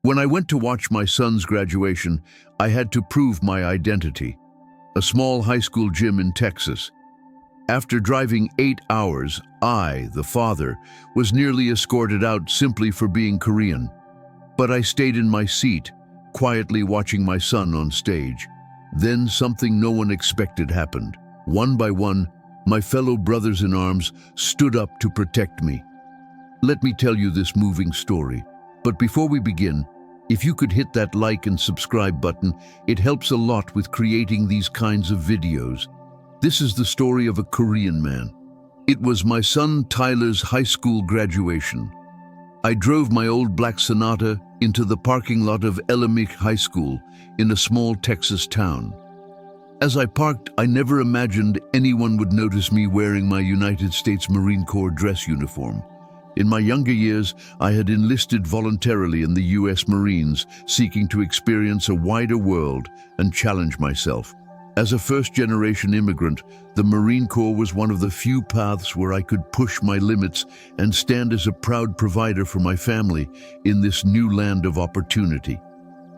When I went to watch my son's graduation, I had to prove my identity. A small high school gym in Texas. After driving 8 hours, I, the father, was nearly escorted out simply for being Korean. But I stayed in my seat, quietly watching my son on stage. Then something no one expected happened. One by one, my fellow brothers in arms stood up to protect me. Let me tell you this moving story. But before we begin, if you could hit that like and subscribe button, it helps a lot with creating these kinds of videos. This is the story of a Korean man. It was my son Tyler's high school graduation. I drove my old black Sonata into the parking lot of Elamik High School in a small Texas town. As I parked, I never imagined anyone would notice me wearing my United States Marine Corps dress uniform. In my younger years, I had enlisted voluntarily in the U.S. Marines, seeking to experience a wider world and challenge myself. As a first-generation immigrant, the Marine Corps was one of the few paths where I could push my limits and stand as a proud provider for my family in this new land of opportunity.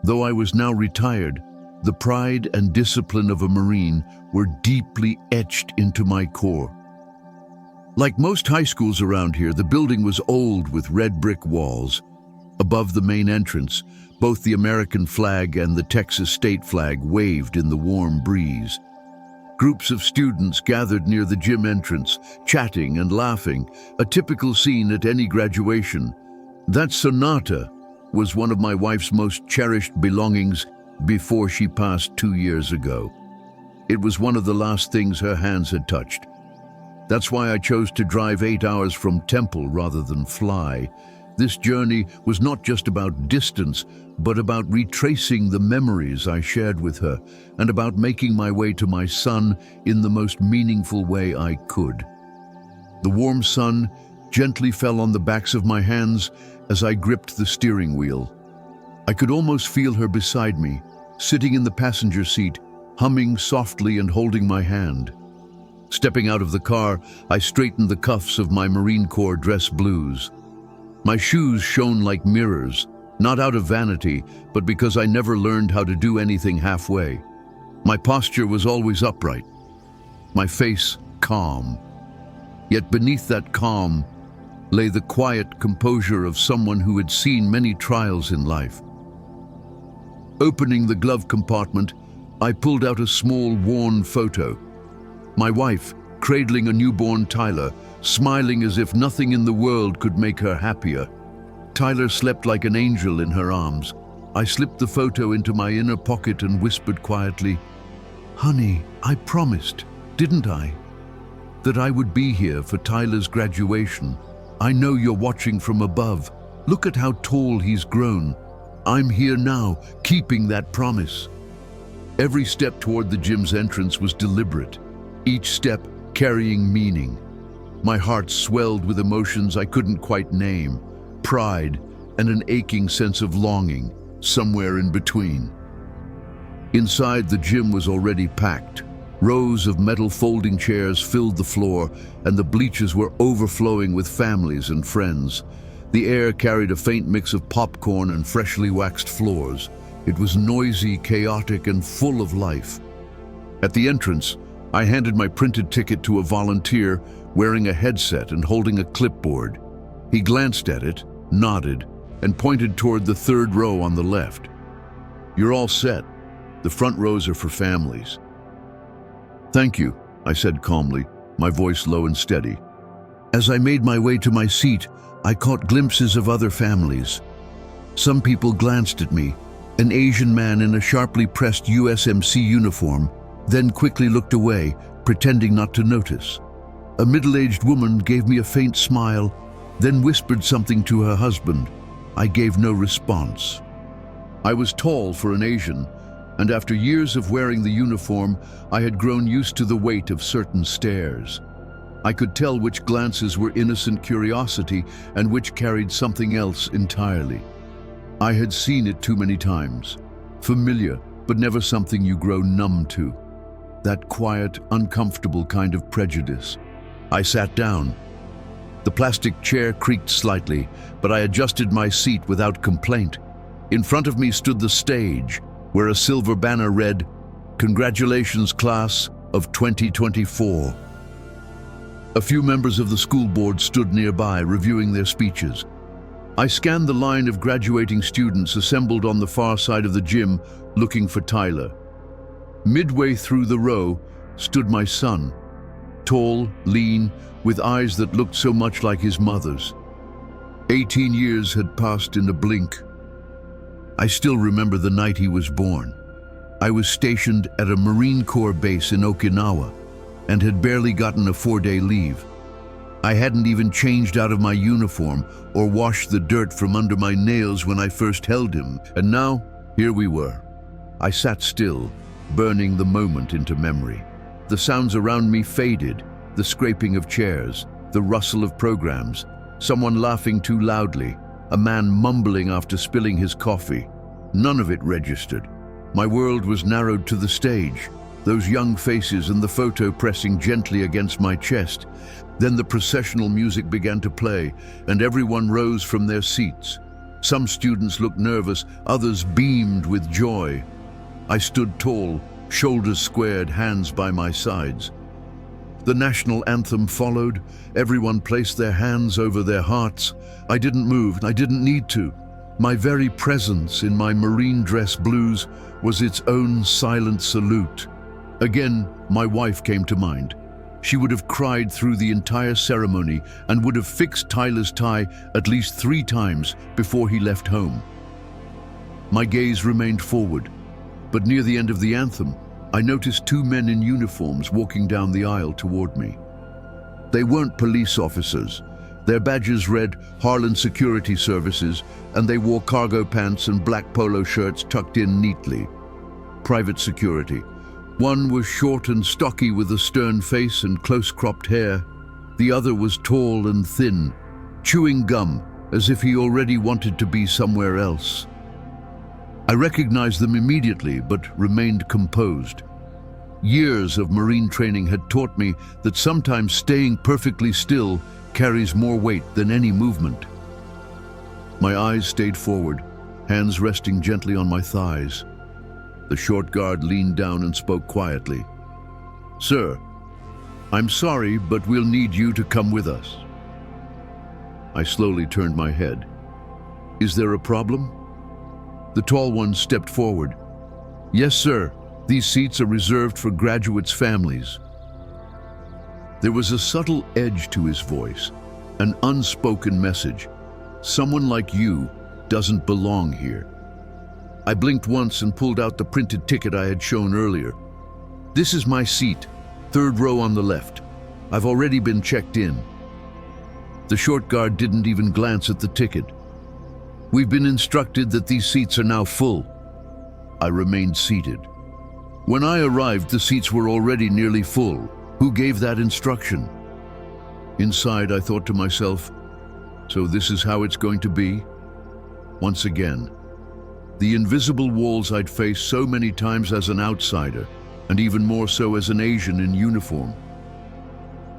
Though I was now retired, the pride and discipline of a Marine were deeply etched into my core. Like most high schools around here, the building was old with red brick walls. Above the main entrance, both the American flag and the Texas state flag waved in the warm breeze. Groups of students gathered near the gym entrance, chatting and laughing, a typical scene at any graduation. That Sonata was one of my wife's most cherished belongings before she passed 2 years ago. It was one of the last things her hands had touched. That's why I chose to drive 8 hours from Temple rather than fly. This journey was not just about distance, but about retracing the memories I shared with her and about making my way to my son in the most meaningful way I could. The warm sun gently fell on the backs of my hands as I gripped the steering wheel. I could almost feel her beside me, sitting in the passenger seat, humming softly and holding my hand. Stepping out of the car, I straightened the cuffs of my Marine Corps dress blues. My shoes shone like mirrors, not out of vanity, but because I never learned how to do anything halfway. My posture was always upright, my face calm. Yet beneath that calm lay the quiet composure of someone who had seen many trials in life. Opening the glove compartment, I pulled out a small, worn photo. My wife, cradling a newborn Tyler, smiling as if nothing in the world could make her happier. Tyler slept like an angel in her arms. I slipped the photo into my inner pocket and whispered quietly, "Honey, I promised, didn't I? That I would be here for Tyler's graduation. I know you're watching from above. Look at how tall he's grown. I'm here now, keeping that promise." Every step toward the gym's entrance was deliberate, each step carrying meaning. My heart swelled with emotions I couldn't quite name, pride and an aching sense of longing, somewhere in between. Inside, the gym was already packed. Rows of metal folding chairs filled the floor, and the bleachers were overflowing with families and friends. The air carried a faint mix of popcorn and freshly waxed floors. It was noisy, chaotic, and full of life. At the entrance, I handed my printed ticket to a volunteer wearing a headset and holding a clipboard. He glanced at it, nodded, and pointed toward the third row on the left. "You're all set. The front rows are for families." "Thank you," I said calmly, my voice low and steady. As I made my way to my seat, I caught glimpses of other families. Some people glanced at me, an Asian man in a sharply pressed USMC uniform, then quickly looked away, pretending not to notice. A middle-aged woman gave me a faint smile, then whispered something to her husband. I gave no response. I was tall for an Asian, and after years of wearing the uniform, I had grown used to the weight of certain stares. I could tell which glances were innocent curiosity and which carried something else entirely. I had seen it too many times. Familiar, but never something you grow numb to. That quiet, uncomfortable kind of prejudice. I sat down. The plastic chair creaked slightly, but I adjusted my seat without complaint. In front of me stood the stage, where a silver banner read, "Congratulations, class of 2024. A few members of the school board stood nearby, reviewing their speeches. I scanned the line of graduating students assembled on the far side of the gym, looking for Tyler. Midway through the row stood my son, tall, lean, with eyes that looked so much like his mother's. 18 years had passed in a blink. I still remember the night he was born. I was stationed at a Marine Corps base in Okinawa and had barely gotten a 4-day leave. I hadn't even changed out of my uniform or washed the dirt from under my nails when I first held him, and now, here we were. I sat still, burning the moment into memory. The sounds around me faded, the scraping of chairs, the rustle of programs, someone laughing too loudly, a man mumbling after spilling his coffee. None of it registered. My world was narrowed to the stage, those young faces and the photo pressing gently against my chest. Then the processional music began to play, and everyone rose from their seats. Some students looked nervous, others beamed with joy. I stood tall, shoulders squared, hands by my sides. The national anthem followed. Everyone placed their hands over their hearts. I didn't move. I didn't need to. My very presence in my marine dress blues was its own silent salute. Again, my wife came to mind. She would have cried through the entire ceremony and would have fixed Tyler's tie at least 3 times before he left home. My gaze remained forward, but near the end of the anthem, I noticed 2 men in uniforms walking down the aisle toward me. They weren't police officers. Their badges read Harlan Security Services, and they wore cargo pants and black polo shirts tucked in neatly. Private security. One was short and stocky with a stern face and close-cropped hair. The other was tall and thin, chewing gum as if he already wanted to be somewhere else. I recognized them immediately, but remained composed. Years of Marine training had taught me that sometimes staying perfectly still carries more weight than any movement. My eyes stayed forward, hands resting gently on my thighs. The short guard leaned down and spoke quietly. "Sir, I'm sorry, but we'll need you to come with us." I slowly turned my head. "Is there a problem?" The tall one stepped forward. "Yes, sir. These seats are reserved for graduates' families." There was a subtle edge to his voice, an unspoken message. Someone like you doesn't belong here. I blinked once and pulled out the printed ticket I had shown earlier. "This is my seat, 3rd row on the left. I've already been checked in." The short guard didn't even glance at the ticket. "We've been instructed that these seats are now full." I remained seated. When I arrived, the seats were already nearly full. Who gave that instruction? Inside, I thought to myself, so this is how it's going to be? Once again, the invisible walls I'd faced so many times as an outsider, and even more so as an Asian in uniform.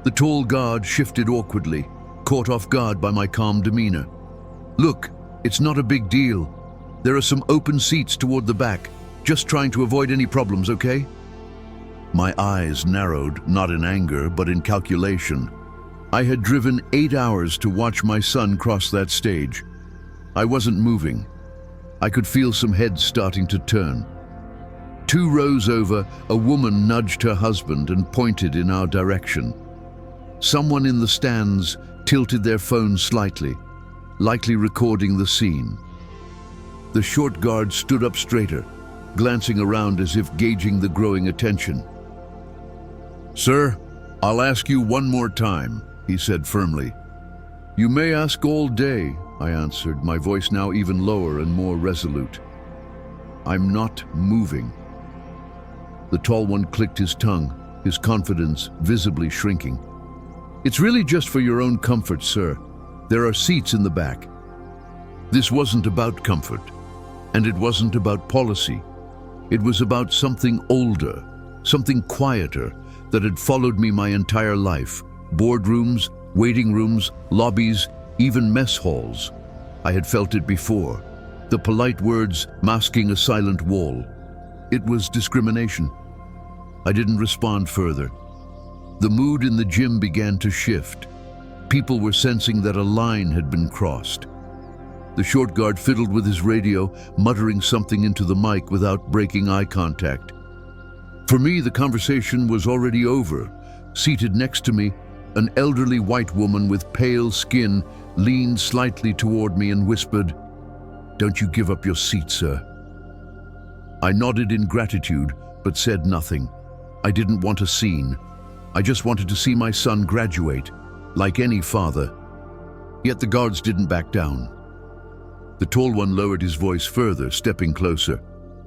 The tall guard shifted awkwardly, caught off guard by my calm demeanor. "Look, it's not a big deal. There are some open seats toward the back. Just trying to avoid any problems, okay?" My eyes narrowed, not in anger, but in calculation. I had driven 8 hours to watch my son cross that stage. I wasn't moving. I could feel some heads starting to turn. 2 rows over, a woman nudged her husband and pointed in our direction. Someone in the stands tilted their phone slightly, likely recording the scene. The short guard stood up straighter, glancing around as if gauging the growing attention. "Sir, I'll ask you one more time," he said firmly. "You may ask all day," I answered, my voice now even lower and more resolute. "I'm not moving." The tall one clicked his tongue, his confidence visibly shrinking. "It's really just for your own comfort, sir. There are seats in the back." This wasn't about comfort, and it wasn't about policy. It was about something older, something quieter that had followed me my entire life. Boardrooms, waiting rooms, lobbies, even mess halls. I had felt it before. the polite words masking a silent wall. It was discrimination. I didn't respond further. The mood in the gym began to shift. People were sensing that a line had been crossed. The short guard fiddled with his radio, muttering something into the mic without breaking eye contact. For me, the conversation was already over. Seated next to me, an elderly white woman with pale skin leaned slightly toward me and whispered, "Don't you give up your seat, sir." I nodded in gratitude, but said nothing. I didn't want a scene. I just wanted to see my son graduate, like any father. Yet the guards didn't back down. The tall one lowered his voice further, stepping closer.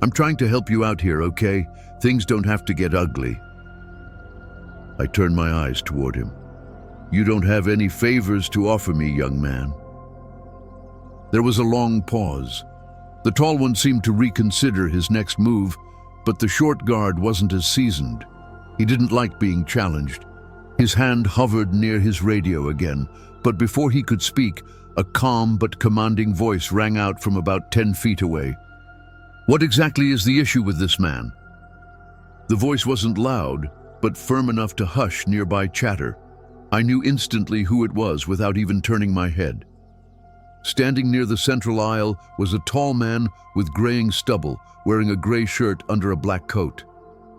"I'm trying to help you out here, okay? Things don't have to get ugly." I turned my eyes toward him. "You don't have any favors to offer me, young man." There was a long pause. The tall one seemed to reconsider his next move, but the short guard wasn't as seasoned. He didn't like being challenged. His hand hovered near his radio again, but before he could speak, a calm but commanding voice rang out from about 10 feet away. "What exactly is the issue with this man?" The voice wasn't loud, but firm enough to hush nearby chatter. I knew instantly who it was without even turning my head. Standing near the central aisle was a tall man with graying stubble, wearing a gray shirt under a black coat.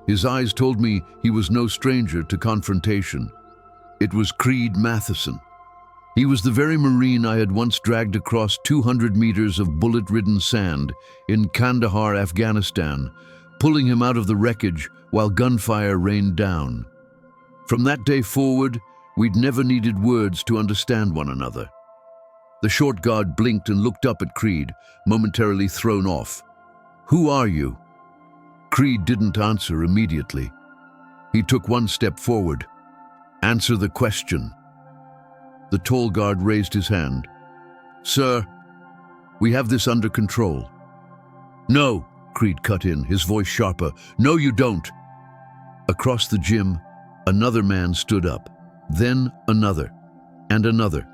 His eyes told me he was no stranger to confrontation. It was Creed Matheson. He was the very Marine I had once dragged across 200 meters of bullet-ridden sand in Kandahar, Afghanistan, pulling him out of the wreckage while gunfire rained down. From that day forward, we'd never needed words to understand one another. The short guard blinked and looked up at Creed, momentarily thrown off. "Who are you?" Creed didn't answer immediately. He took one step forward. "Answer the question." The tall guard raised his hand. "Sir, we have this under control." "No," Creed cut in, his voice sharper. "No, you don't." Across the gym, another man stood up, then another, and another.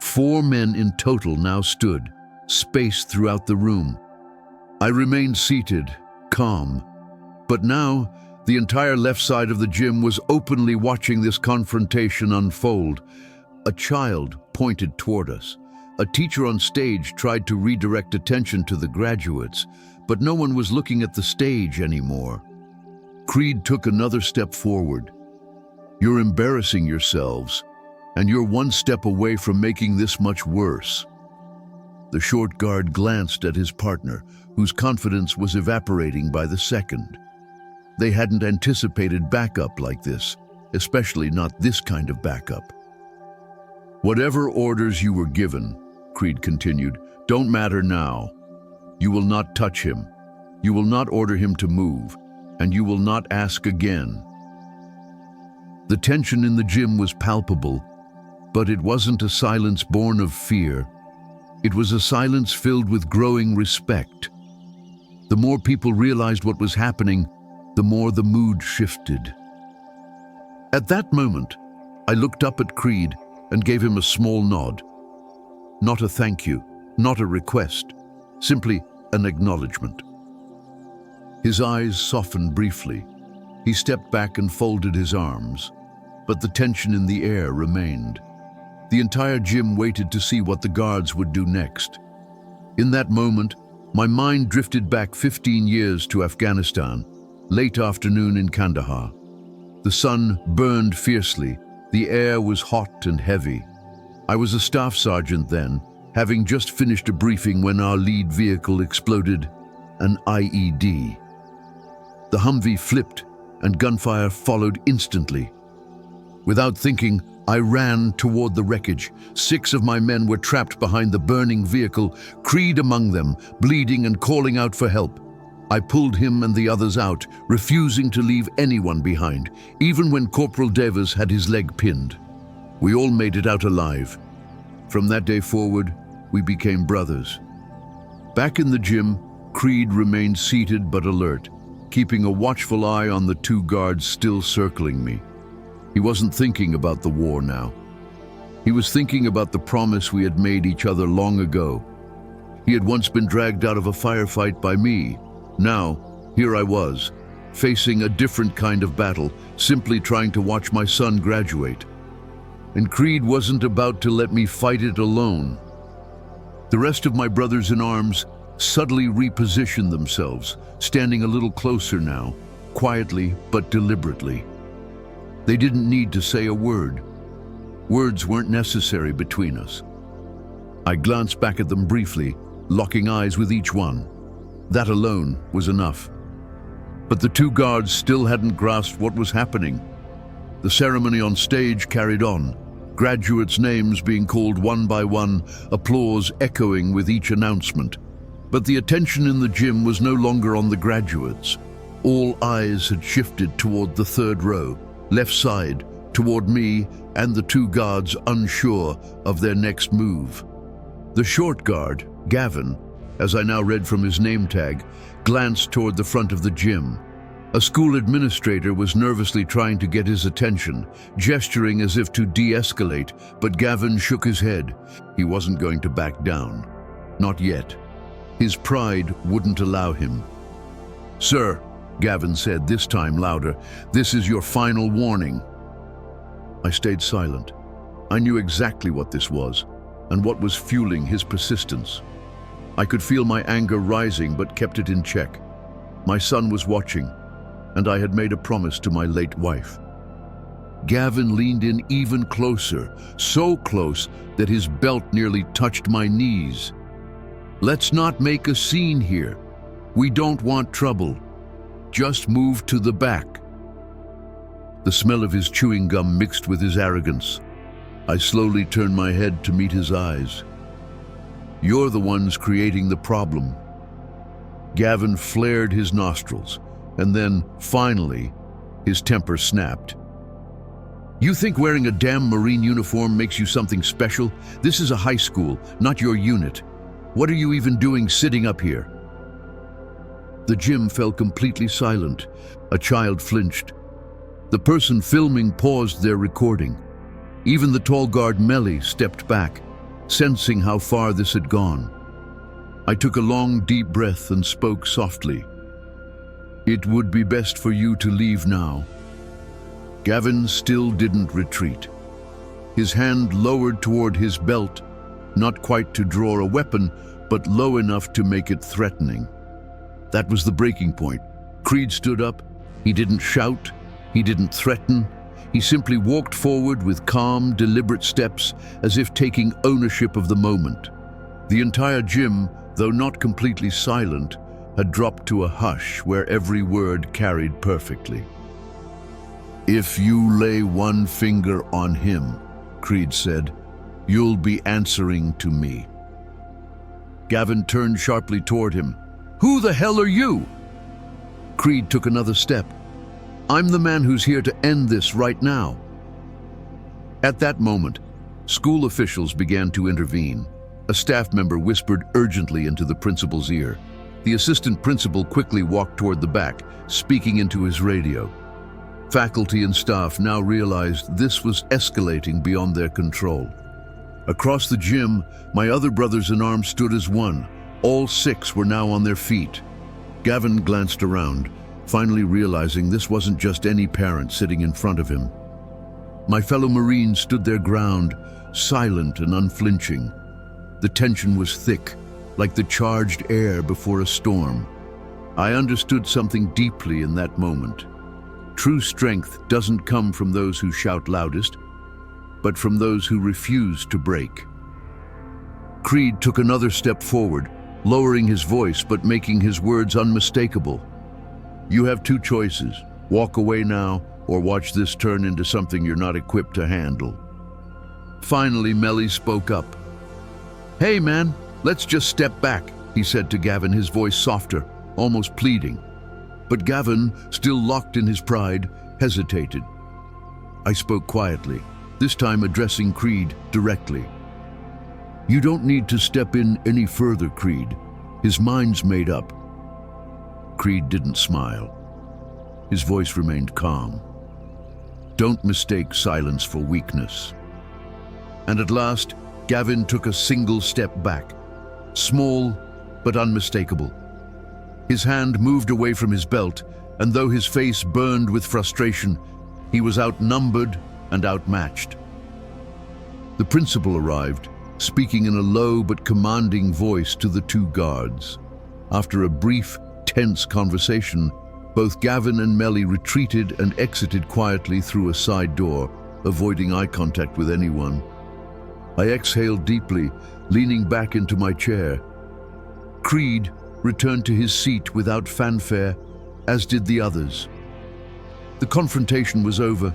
4 men in total now stood, spaced throughout the room. I remained seated, calm. But now, the entire left side of the gym was openly watching this confrontation unfold. A child pointed toward us. A teacher on stage tried to redirect attention to the graduates, but no one was looking at the stage anymore. Creed took another step forward. "You're embarrassing yourselves, and you're one step away from making this much worse." The short guard glanced at his partner, whose confidence was evaporating by the second. They hadn't anticipated backup like this, especially not this kind of backup. "Whatever orders you were given," Creed continued, "don't matter now. You will not touch him. You will not order him to move, and you will not ask again." The tension in the gym was palpable, but it wasn't a silence born of fear. It was a silence filled with growing respect. The more people realized what was happening, the more the mood shifted. At that moment, I looked up at Creed and gave him a small nod. Not a thank you, not a request, simply an acknowledgement. His eyes softened briefly. He stepped back and folded his arms, but the tension in the air remained. The entire gym waited to see what the guards would do next. In that moment, my mind drifted back 15 years to Afghanistan, late afternoon in Kandahar. The sun burned fiercely. The air was hot and heavy. I was a staff sergeant then, having just finished a briefing when our lead vehicle exploded, an IED. The Humvee flipped and gunfire followed instantly. Without thinking, I ran toward the wreckage. 6 of my men were trapped behind the burning vehicle, Creed among them, bleeding and calling out for help. I pulled him and the others out, refusing to leave anyone behind, even when Corporal Davis had his leg pinned. We all made it out alive. From that day forward, we became brothers. Back in the gym, Creed remained seated but alert, keeping a watchful eye on the 2 guards still circling me. He wasn't thinking about the war now. He was thinking about the promise we had made each other long ago. He had once been dragged out of a firefight by me. Now, here I was, facing a different kind of battle, simply trying to watch my son graduate. And Creed wasn't about to let me fight it alone. The rest of my brothers in arms subtly repositioned themselves, standing a little closer now, quietly but deliberately. They didn't need to say a word. Words weren't necessary between us. I glanced back at them briefly, locking eyes with each one. That alone was enough. But the two guards still hadn't grasped what was happening. The ceremony on stage carried on, graduates' names being called one by one, applause echoing with each announcement. But the attention in the gym was no longer on the graduates. All eyes had shifted toward the third row, left side, toward me and the two guards unsure of their next move. The short guard, Gavin, as I now read from his name tag, glanced toward the front of the gym. A school administrator was nervously trying to get his attention, gesturing as if to de-escalate, but Gavin shook his head. He wasn't going to back down. Not yet. His pride wouldn't allow him. "Sir," Gavin said, this time louder, "this is your final warning." I stayed silent. I knew exactly what this was, and what was fueling his persistence. I could feel my anger rising, but kept it in check. My son was watching, and I had made a promise to my late wife. Gavin leaned in even closer, so close that his belt nearly touched my knees. "Let's not make a scene here. We don't want trouble. Just move to the back." The smell of his chewing gum mixed with his arrogance. I slowly turned my head to meet his eyes. "You're the ones creating the problem." Gavin flared his nostrils, and then, finally, his temper snapped. "You think wearing a damn Marine uniform makes you something special? This is a high school, not your unit. What are you even doing sitting up here?" The gym fell completely silent. A child flinched. The person filming paused their recording. Even the tall guard Melly stepped back, sensing how far this had gone. I took a long, deep breath and spoke softly. "It would be best for you to leave now." Gavin still didn't retreat. His hand lowered toward his belt, not quite to draw a weapon, but low enough to make it threatening. That was the breaking point. Creed stood up. He didn't shout. He didn't threaten. He simply walked forward with calm, deliberate steps, as if taking ownership of the moment. The entire gym, though not completely silent, had dropped to a hush where every word carried perfectly. "If you lay one finger on him," Creed said, "you'll be answering to me." Gavin turned sharply toward him. "Who the hell are you?" Creed took another step. "I'm the man who's here to end this right now." At that moment, school officials began to intervene. A staff member whispered urgently into the principal's ear. The assistant principal quickly walked toward the back, speaking into his radio. Faculty and staff now realized this was escalating beyond their control. Across the gym, my other brothers in arms stood as one. All 6 were now on their feet. Gavin glanced around, finally realizing this wasn't just any parent sitting in front of him. My fellow Marines stood their ground, silent and unflinching. The tension was thick, like the charged air before a storm. I understood something deeply in that moment. True strength doesn't come from those who shout loudest, but from those who refuse to break. Creed took another step forward, lowering his voice but making his words unmistakable. "You have 2 choices. Walk away now, or watch this turn into something you're not equipped to handle." Finally, Melly spoke up. "Hey man, let's just step back," he said to Gavin, his voice softer, almost pleading. But Gavin, still locked in his pride, hesitated. I spoke quietly, this time addressing Creed directly. "You don't need to step in any further, Creed. His mind's made up." Creed didn't smile. His voice remained calm. "Don't mistake silence for weakness." And at last, Gavin took a single step back, small but unmistakable. His hand moved away from his belt, and though his face burned with frustration, he was outnumbered and outmatched. The principal arrived, speaking in a low but commanding voice to the two guards. After a brief, tense conversation, both Gavin and Melly retreated and exited quietly through a side door, avoiding eye contact with anyone. I exhaled deeply, leaning back into my chair. Creed returned to his seat without fanfare, as did the others. The confrontation was over,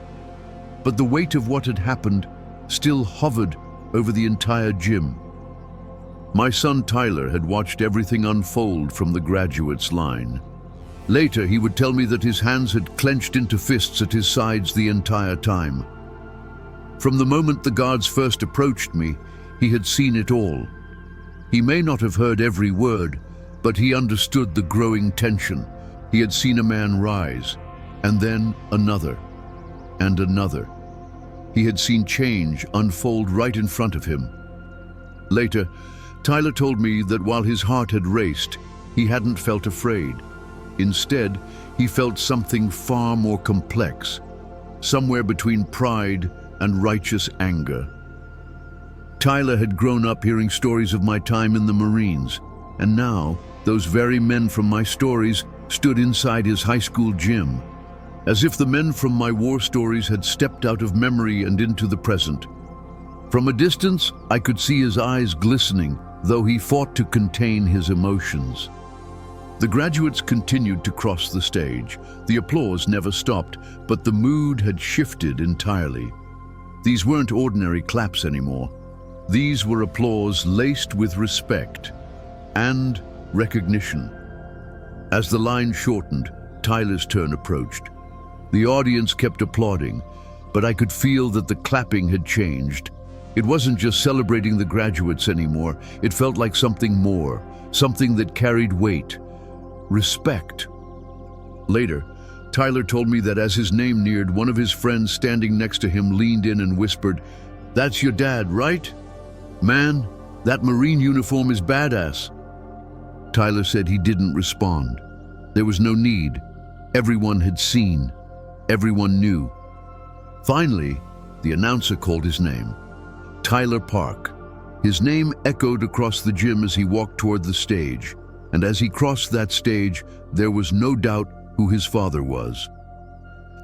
but the weight of what had happened still hovered over the entire gym. My son Tyler had watched everything unfold from the graduates' line. Later, he would tell me that his hands had clenched into fists at his sides the entire time. From the moment the guards first approached me, he had seen it all. He may not have heard every word, but he understood the growing tension. He had seen a man rise, and then another, and another. He had seen change unfold right in front of him. Later, Tyler told me that while his heart had raced, he hadn't felt afraid. Instead, he felt something far more complex, somewhere between pride and righteous anger. Tyler had grown up hearing stories of my time in the Marines, and now those very men from my stories stood inside his high school gym, as if the men from my war stories had stepped out of memory and into the present. From a distance, I could see his eyes glistening, though he fought to contain his emotions. The graduates continued to cross the stage. The applause never stopped, but the mood had shifted entirely. These weren't ordinary claps anymore. These were applause laced with respect and recognition. As the line shortened, Tyler's turn approached. The audience kept applauding, but I could feel that the clapping had changed. It wasn't just celebrating the graduates anymore. It felt like something more, something that carried weight. Respect. Later, Tyler told me that as his name neared, one of his friends standing next to him leaned in and whispered, "That's your dad, right? Man, that Marine uniform is badass." Tyler said he didn't respond. There was no need. Everyone had seen. Everyone knew. Finally, the announcer called his name. Tyler Park. His name echoed across the gym as he walked toward the stage, and as he crossed that stage, there was no doubt who his father was.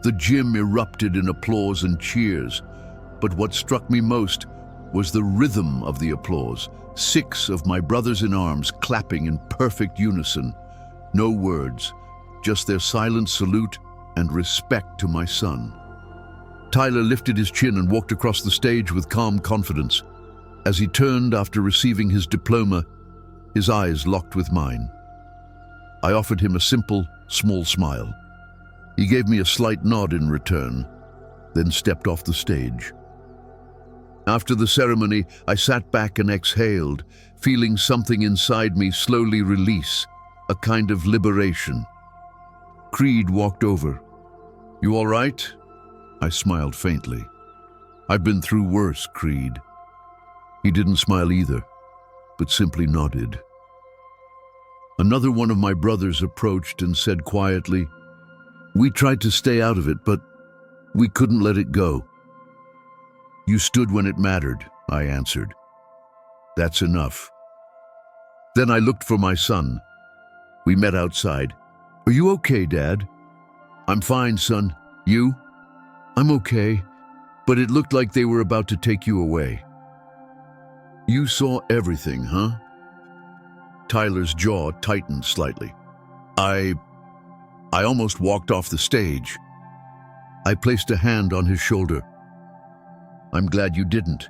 The gym erupted in applause and cheers, but what struck me most was the rhythm of the applause. 6 of my brothers in arms clapping in perfect unison. No words, just their silent salute and respect to my son. Tyler lifted his chin and walked across the stage with calm confidence. As he turned after receiving his diploma, his eyes locked with mine. I offered him a simple, small smile. He gave me a slight nod in return, then stepped off the stage. After the ceremony, I sat back and exhaled, feeling something inside me slowly release, a kind of liberation. Creed walked over. "You all right?" I smiled faintly. "I've been through worse, Creed." He didn't smile either, but simply nodded. Another one of my brothers approached and said quietly, "We tried to stay out of it, but we couldn't let it go." "You stood when it mattered," I answered. "That's enough." Then I looked for my son. We met outside. "Are you okay, Dad?" "I'm fine, son. You?" "I'm okay, but it looked like they were about to take you away." "You saw everything, huh?" Tyler's jaw tightened slightly. I almost walked off the stage." I placed a hand on his shoulder. "I'm glad you didn't.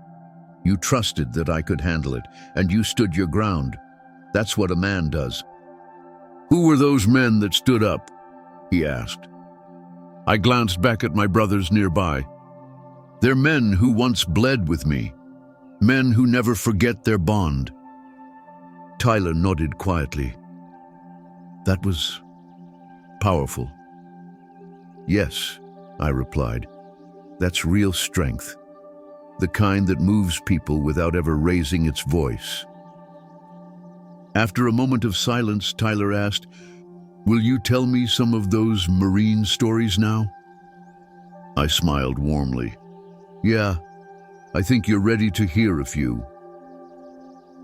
You trusted that I could handle it, and you stood your ground. That's what a man does." "Who were those men that stood up?" he asked. I glanced back at my brothers nearby. "They're men who once bled with me, men who never forget their bond." Tyler nodded quietly. "That was powerful." "Yes," I replied. "That's real strength, the kind that moves people without ever raising its voice." After a moment of silence, Tyler asked, "Will you tell me some of those Marine stories now?" I smiled warmly. "Yeah, I think you're ready to hear a few."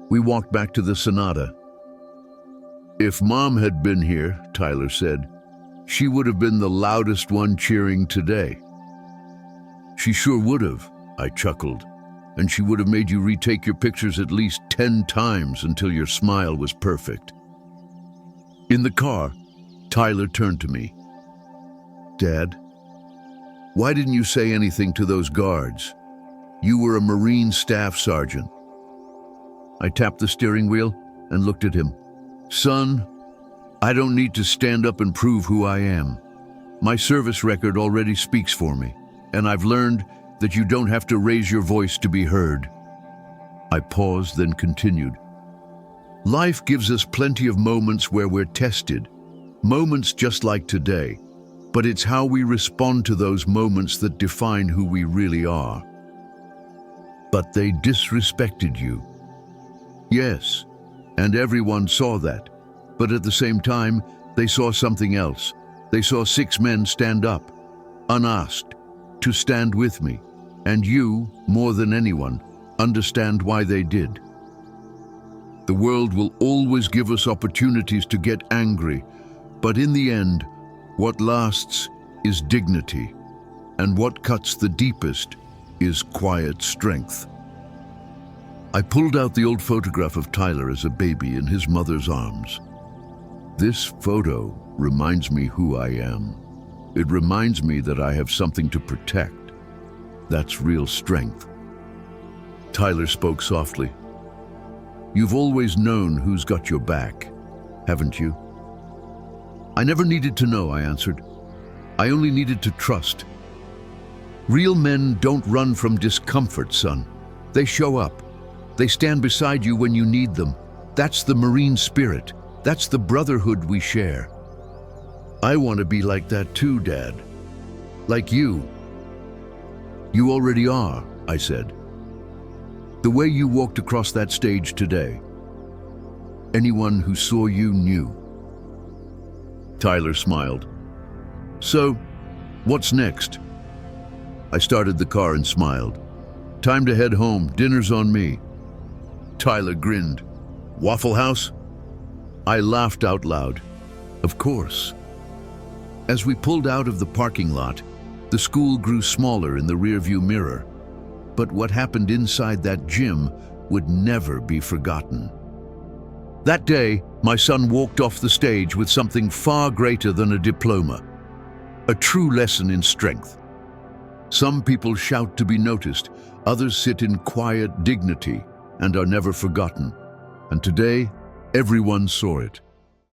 We walked back to the Sonata. "If Mom had been here," Tyler said, "she would have been the loudest one cheering today." "She sure would have," I chuckled, "and she would have made you retake your pictures at least 10 times until your smile was perfect." In the car, Tyler turned to me. "Dad, why didn't you say anything to those guards? You were a Marine staff sergeant." I tapped the steering wheel and looked at him. "Son, I don't need to stand up and prove who I am. My service record already speaks for me, and I've learned that you don't have to raise your voice to be heard." I paused, then continued. "Life gives us plenty of moments where we're tested, moments just like today, but it's how we respond to those moments that define who we really are." "But they disrespected you." "Yes, and everyone saw that. But at the same time, they saw something else. They saw 6 men stand up, unasked, to stand with me. And you, more than anyone, understand why they did. The world will always give us opportunities to get angry, but in the end, what lasts is dignity, and what cuts the deepest is quiet strength." I pulled out the old photograph of Tyler as a baby in his mother's arms. "This photo reminds me who I am. It reminds me that I have something to protect. That's real strength." Tyler spoke softly. "You've always known who's got your back, haven't you?" "I never needed to know," I answered. "I only needed to trust. Real men don't run from discomfort, son. They show up. They stand beside you when you need them. That's the Marine spirit. That's the brotherhood we share." "I want to be like that too, Dad. Like you." "You already are," I said. "The way you walked across that stage today. Anyone who saw you knew." Tyler smiled. "So, what's next?" I started the car and smiled. "Time to head home. Dinner's on me." Tyler grinned. "Waffle House?" I laughed out loud. "Of course." As we pulled out of the parking lot, the school grew smaller in the rearview mirror. But what happened inside that gym would never be forgotten. That day, my son walked off the stage with something far greater than a diploma, a true lesson in strength. Some people shout to be noticed, others sit in quiet dignity and are never forgotten. And today, everyone saw it.